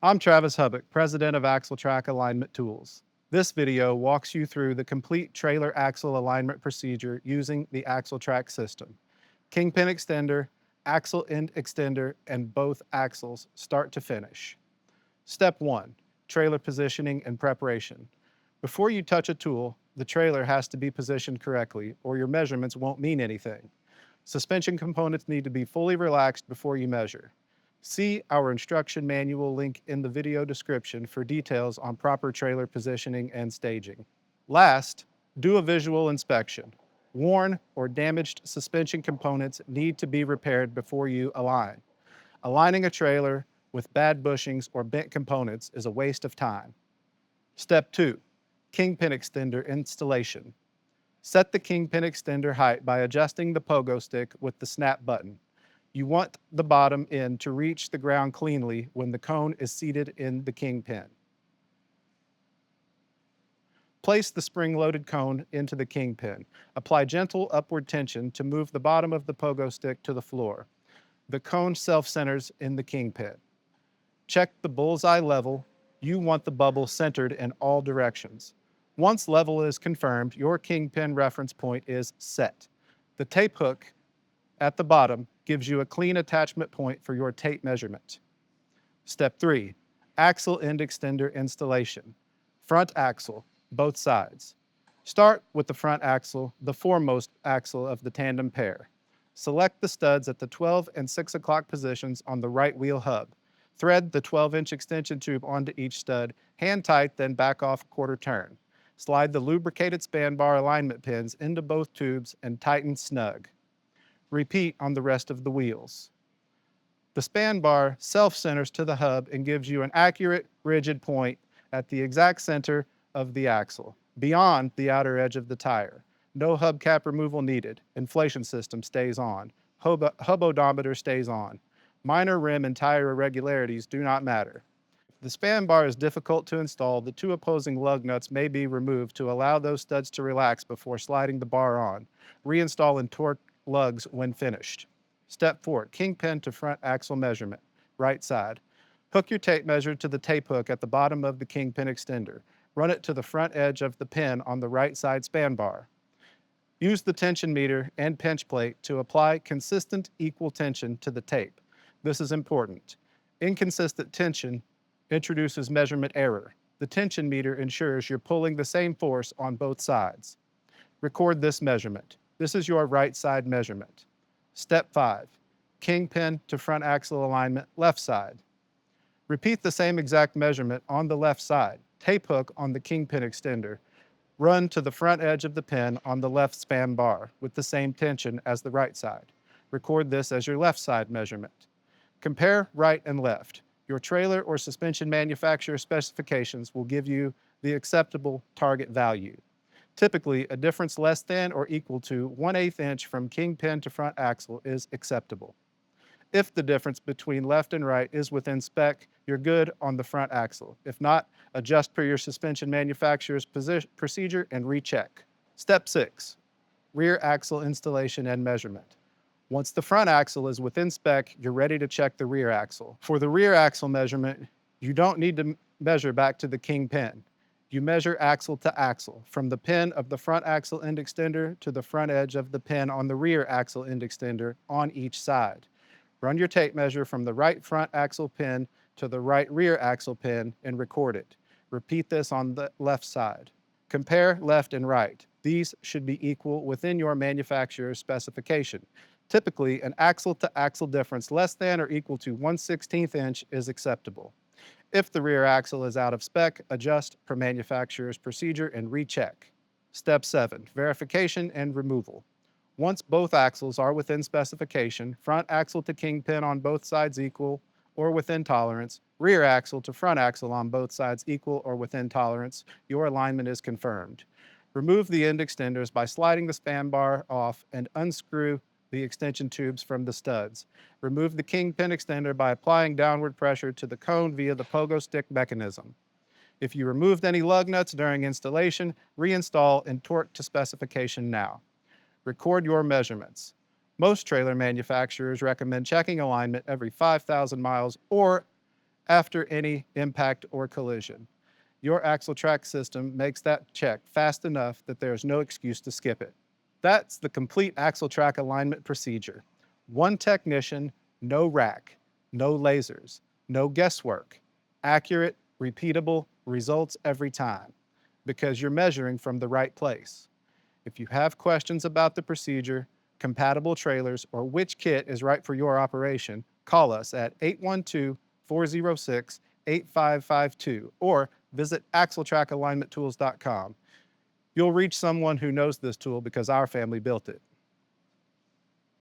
I'm Travis Hubbock, president of Axletrac Alignment Tools. This video walks you through the complete trailer axle alignment procedure using the Axletrac system. Kingpin extender, axle end extender, and both axles start to finish. Step 1. Trailer positioning and preparation. Before you touch a tool, the trailer has to be positioned correctly or your measurements won't mean anything. Suspension components need to be fully relaxed before you measure. See our instruction manual link in the video description for details on proper trailer positioning and staging. Last, do a visual inspection. Worn or damaged suspension components need to be repaired before you align. Aligning a trailer with bad bushings or bent components is a waste of time. Step 2. Kingpin extender installation. Set the kingpin extender height by adjusting the pogo stick with the snap button. You want the bottom end to reach the ground cleanly when the cone is seated in the kingpin. Place the spring-loaded cone into the kingpin. Apply gentle upward tension to move the bottom of the pogo stick to the floor. The cone self-centers in the kingpin. Check the bullseye level. You want the bubble centered in all directions. Once level is confirmed, your kingpin reference point is set. The tape hook at the bottom gives you a clean attachment point for your tape measurement. Step 3. Axle end extender installation. Front axle, both sides. Start with the front axle, the foremost axle of the tandem pair. Select the studs at the 12 and 6 o'clock positions on the right wheel hub. Thread the 12-inch extension tube onto each stud, hand tight, then back off a quarter turn. Slide the lubricated span bar alignment pins into both tubes and tighten snug. Repeat on the rest of the wheels. The span bar self-centers to the hub and gives you an accurate, rigid point at the exact center of the axle, beyond the outer edge of the tire. No hubcap removal needed. Inflation system stays on. Hub odometer stays on. Minor rim and tire irregularities do not matter. If the span bar is difficult to install, the two opposing lug nuts may be removed to allow those studs to relax before sliding the bar on. Reinstall and torque lugs when finished. Step 4. Kingpin to front axle measurement. Right side. Hook your tape measure to the tape hook at the bottom of the kingpin extender. Run it to the front edge of the pin on the right side span bar. Use the tension meter and pinch plate to apply consistent, equal tension to the tape. This is important. Inconsistent tension introduces measurement error. The tension meter ensures you're pulling the same force on both sides. Record this measurement. This is your right side measurement. Step 5. Kingpin to front axle alignment, left side. Repeat the same exact measurement on the left side. Tape hook on the kingpin extender. Run to the front edge of the pin on the left span bar with the same tension as the right side. Record this as your left side measurement. Compare right and left. Your trailer or suspension manufacturer specifications will give you the acceptable target value. Typically, a difference less than or equal to 1/8 inch from kingpin to front axle is acceptable. If the difference between left and right is within spec, you're good on the front axle. If not, adjust per your suspension manufacturer's procedure and recheck. Step 6. Rear axle installation and measurement. Once the front axle is within spec, you're ready to check the rear axle. For the rear axle measurement, you don't need to measure back to the kingpin. You measure axle to axle, from the pin of the front axle end extender to the front edge of the pin on the rear axle end extender on each side. Run your tape measure from the right front axle pin to the right rear axle pin and record it. Repeat this on the left side. Compare left and right. These should be equal within your manufacturer's specification. Typically, an axle-to-axle difference less than or equal to 1/16 inch is acceptable. If the rear axle is out of spec, adjust per manufacturer's procedure and recheck. Step 7. Verification and removal. Once both axles are within specification, front axle to kingpin on both sides equal or within tolerance, rear axle to front axle on both sides equal or within tolerance, your alignment is confirmed. Remove the end extenders by sliding the span bar off and unscrew the extension tubes from the studs. Remove the kingpin extender by applying downward pressure to the cone via the pogo stick mechanism. If you removed any lug nuts during installation, reinstall and torque to specification now. Record your measurements. Most trailer manufacturers recommend checking alignment every 5,000 miles or after any impact or collision. Your Axletrac system makes that check fast enough that there's no excuse to skip it. That's the complete Axletrac alignment procedure. One technician, no rack, no lasers, no guesswork. Accurate, repeatable results every time because you're measuring from the right place. If you have questions about the procedure, compatible trailers, or which kit is right for your operation, call us at 812-406-8552 or visit axletracalignmenttools.com. You'll reach someone who knows this tool because our family built it.